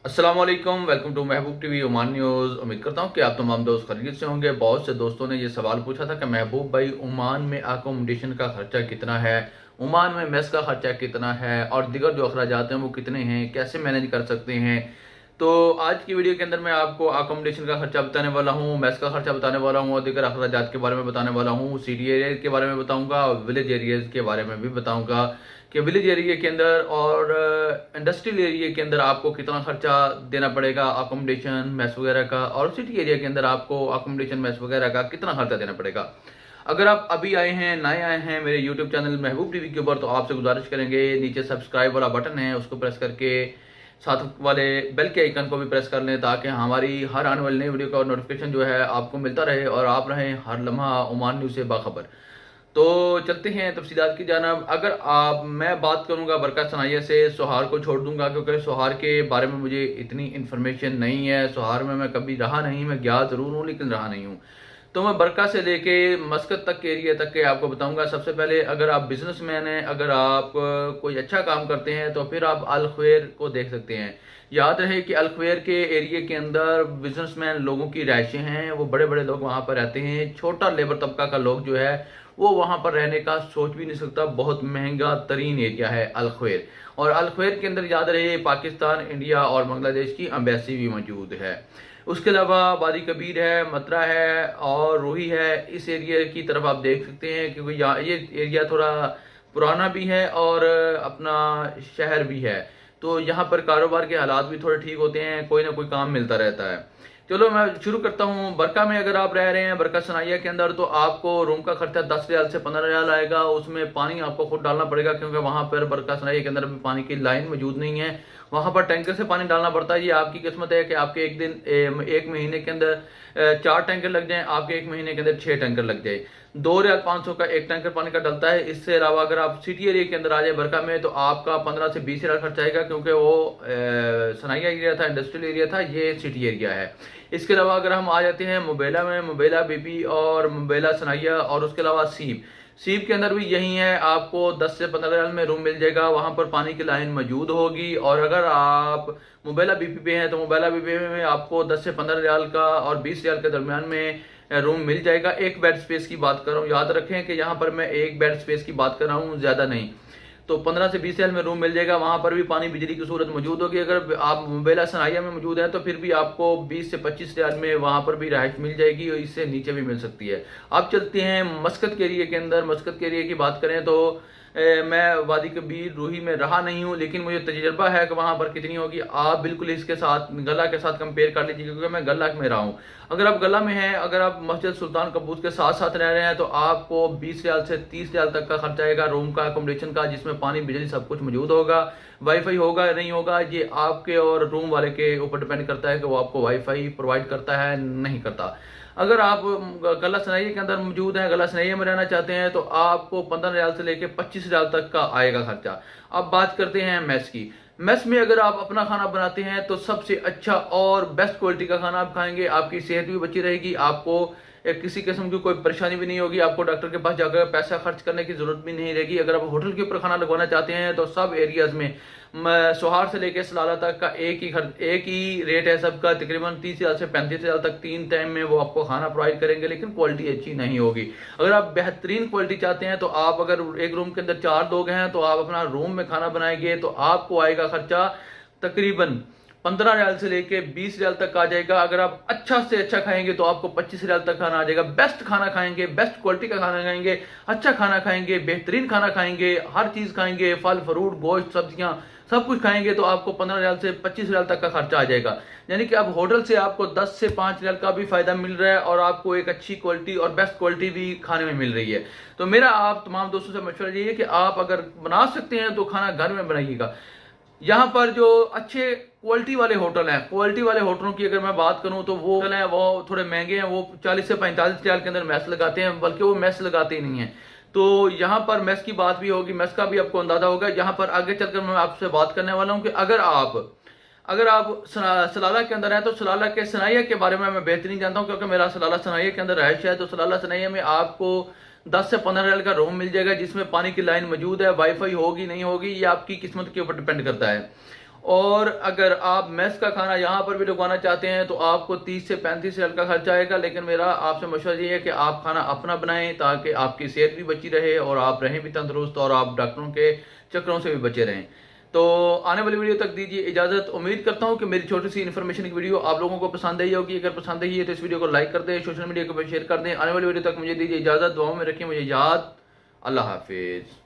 अस्सलाम वालेकुम, welcome to Mehboob TV Oman news. उम्मीद करता हूँ कि आप तमाम दोस्त खैरियत से होंगे। बहुत से दोस्तों ने ये सवाल पूछा था कि महबूब भाई, ओमान में अकोमोडेशन का खर्चा कितना है, ओमान में मेस का खर्चा कितना है और दीगर जो अखराजात हैं वो कितने हैं, कैसे मैनेज कर सकते हैं। तो आज की वीडियो के अंदर मैं आपको अकोमोडेशन का खर्चा बताने वाला हूँ, मेस का खर्चा बताने वाला हूँ और दीगर अखराजात के बारे में बताने वाला हूँ। सिटी एरिया के बारे में बताऊँगा और विलेज एरियाज़ के बारे में भी बताऊँगा कि विलेज एरिया के अंदर और इंडस्ट्रियल एरिया के अंदर आपको कितना खर्चा देना पड़ेगा अकोमोडेशन मेस वगैरह का, और सिटी एरिया के अंदर आपको अकोमोडेशन मेस वगैरह का कितना खर्चा देना पड़ेगा। अगर आप अभी आए हैं, नए आए हैं मेरे यूट्यूब चैनल महबूब टीवी के ऊपर, तो आपसे गुजारिश करेंगे नीचे सब्सक्राइब वाला बटन है उसको प्रेस करके साथ वाले बेल के आइकन को भी प्रेस कर लें ताकि हमारी हर आने वाली नई वीडियो का नोटिफिकेशन जो है आपको मिलता रहे और आप रहें हर लम्हा ओमान न्यूज़ से बाखबर। तो चलते हैं तफसीलात की जानब। अगर आप मैं बात करूंगा बरका सनाइया से, सोहार को छोड़ दूंगा क्योंकि सोहार के बारे में मुझे इतनी इन्फॉर्मेशन नहीं है। सोहार में मैं कभी रहा नहीं, मैं गया ज़रूर हूँ लेकिन रहा नहीं हूँ। तो मैं बरका से लेके मस्कत तक के एरिया तक के आपको बताऊंगा। सबसे पहले अगर आप बिजनेसमैन हैं, अगर आप कोई अच्छा काम करते हैं तो फिर आप अल खवैर को देख सकते हैं। याद रहे कि अल खवैर के एरिया के अंदर बिजनेसमैन लोगों की रिहाइशें हैं, वो बड़े बड़े लोग वहाँ पर रहते हैं। छोटा लेबर तबका का लोग जो है वो वहाँ पर रहने का सोच भी नहीं सकता। बहुत महंगा तरीन एरिया है अल खवैर। और अल खवैर के अंदर याद रहे पाकिस्तान, इंडिया और बांग्लादेश की एम्बेसी भी मौजूद है। उसके अलावा वादी कबीर है, मतरा है और रूही है। इस एरिया की तरफ आप देख सकते हैं क्योंकि यहाँ ये एरिया थोड़ा पुराना भी है और अपना शहर भी है, तो यहाँ पर कारोबार के हालात भी थोड़े ठीक होते हैं, कोई ना कोई काम मिलता रहता है। चलो मैं शुरू करता हूँ। बरका में अगर आप रह रहे हैं बरका सनाइया के अंदर, तो आपको रूम का खर्चा 10 रियाल से 15 रियाल आएगा। उसमें पानी आपको खुद डालना पड़ेगा क्योंकि वहां पर बरका सनाइया के अंदर भी पानी की लाइन मौजूद नहीं है। वहां पर टैंकर से पानी डालना पड़ता है। ये आपकी किस्मत है कि आपके एक दिन एक महीने के अंदर 4 टैंकर लग जाए, आपके एक महीने के अंदर 6 टैंकर लग जाए। 2 रियाल 500 का एक टैंकर पानी का डलता है। इससे अलावा अगर आप सिटी एरिया के अंदर आ जाए बरका में, तो आपका 15 से 20 रियाल खर्चा आएगा क्योंकि वो सनाइया एरिया था, इंडस्ट्रियल एरिया था, ये सिटी एरिया है। इसके अलावा अगर हम आ जाते हैं मुबेला में, मुबेला बीबी और मुबेला सनाइया और उसके अलावा सीप, सीप के अंदर भी यही है। आपको 10 से 15 रियाल में रूम मिल जाएगा, वहां पर पानी की लाइन मौजूद होगी। और अगर आप मुबेला बीपी पे हैं तो मुबेला बीपी में आपको 10 से 15 रियाल का और 20 रियाल के दरमियान में रूम मिल जाएगा। एक बेड स्पेस की बात कर रहा हूँ, याद रखें कि यहाँ पर मैं एक बेड स्पेस की बात कर रहा हूँ, ज्यादा नहीं। तो 15 से 20 रियाल में रूम मिल जाएगा। वहां पर भी पानी बिजली की सूरत मौजूद होगी। अगर आप मुबेला सनाइया में मौजूद है तो फिर भी आपको 20 से 25 रियाल में वहां पर भी रिहाइश मिल जाएगी और इससे नीचे भी मिल सकती है। अब चलते हैं मस्कत के एरिया के अंदर। मस्कत के एरिया की बात करें तो मैं वादी कबीर रूही में रहा नहीं हूँ लेकिन मुझे तजुर्बा है कि वहां पर कितनी होगी। आप बिल्कुल इसके साथ गला के साथ कंपेयर कर लीजिए क्योंकि मैं गला में रहा हूँ। अगर आप गला में हैं, अगर आप मस्जिद सुल्तान कबूस के साथ साथ रह रहे हैं, तो आपको 20 रियाल से 30 रियाल तक का खर्चा आएगा रूम का, अकोमोडेशन का, जिसमें पानी बिजली सब कुछ मौजूद होगा। वाईफाई होगा या नहीं होगा ये आपके और रूम वाले के ऊपर डिपेंड करता है कि वो आपको वाईफाई प्रोवाइड करता है नहीं करता। अगर आप गला सनाइया के अंदर मौजूद हैं, गला सनाइया में रहना चाहते हैं, तो आपको 15 रियाल से लेकर 25 रियाल तक का आएगा खर्चा। अब बात करते हैं मेस की। मेस में अगर आप अपना खाना बनाते हैं तो सबसे अच्छा और बेस्ट क्वालिटी का खाना आप खाएंगे, आपकी सेहत भी बची रहेगी, आपको किसी किस्म की कोई परेशानी भी नहीं होगी, आपको डॉक्टर के पास जाकर पैसा खर्च करने की जरूरत भी नहीं रहेगी। अगर आप होटल के ऊपर खाना लगवाना चाहते हैं तो सब एरियाज में सोहार से लेकर सलाला तक का एक ही रेट है सबका, तकरीबन 30 रियाल से 35 रियाल तक 3 टाइम में वो आपको खाना प्रोवाइड करेंगे, लेकिन क्वालिटी अच्छी नहीं होगी। अगर आप बेहतरीन क्वालिटी चाहते हैं तो आप अगर एक रूम के अंदर 4 लोग हैं तो आप अपना रूम में खाना बनाएंगे तो आपको आएगा खर्चा तकरीबन 15 रियाल से लेके 20 रियाल तक आ जाएगा। अगर आप अच्छा से अच्छा खाएंगे तो आपको 25 रियाल तक खाना आ जाएगा। बेस्ट खाना खाएंगे, बेस्ट क्वालिटी का खाना खाएंगे, अच्छा खाना खाएंगे, बेहतरीन खाना खाएंगे, हर चीज खाएंगे, फल फ्रूट गोश्त सब्जियां सब कुछ खाएंगे तो आपको 15 रियाल से 25 रियाल तक का खर्चा आ जाएगा। यानी कि अब होटल से आपको 10 से 5 रियाल का भी फायदा मिल रहा है और आपको एक अच्छी क्वालिटी और बेस्ट क्वालिटी भी खाने में मिल रही है। तो मेरा आप तमाम दोस्तों से मशवरा यही है कि आप अगर बना सकते हैं तो खाना घर में बनाइएगा। यहाँ पर जो अच्छे क्वालिटी वाले होटल हैं, क्वालिटी वाले होटलों की अगर मैं बात करूं तो वो होटल हैं वो थोड़े महंगे हैं, वो 40 से 45 रियाल के अंदर मैस लगाते हैं, बल्कि वो मैस लगाते ही नहीं है। तो यहाँ पर मैस की बात भी होगी, मैस का भी आपको अंदाजा होगा। यहाँ पर आगे चलकर मैं आपसे बात करने वाला हूँ कि अगर आप सलाला के अंदर हैं तो सलाला के सनाइया के बारे में मैं बेहतरीन जानता हूँ क्योंकि मेरा सलाला सनाइया के अंदर रहायश है। तो सलाला सनाइया में आपको 10 से 15 रियाल का रूम मिल जाएगा जिसमें पानी की लाइन मौजूद है। वाईफाई होगी नहीं होगी ये आपकी किस्मत के ऊपर डिपेंड करता है। और अगर आप मेस का खाना यहाँ पर भी लगवाना चाहते हैं तो आपको 30 से 35 हज़ार का खर्चा आएगा। लेकिन मेरा आपसे मशवरा ये है कि आप खाना अपना बनाएं ताकि आपकी सेहत भी बची रहे और आप रहें भी तंदुरुस्त और आप डॉक्टरों के चक्करों से भी बचे रहें। तो आने वाली वीडियो तक दीजिए इजाजत। उम्मीद करता हूं कि मेरी छोटी सी इन्फॉर्मेशन की वीडियो आप लोगों को पसंद आई होगी। अगर पसंद आई है तो इस वीडियो को लाइक कर दें, सोशल मीडिया के ऊपर शेयर कर दें। आने वाली वीडियो तक मुझे दीजिए इजाजत, दुआओं में रखें मुझे याद। अल्लाह हाफिज।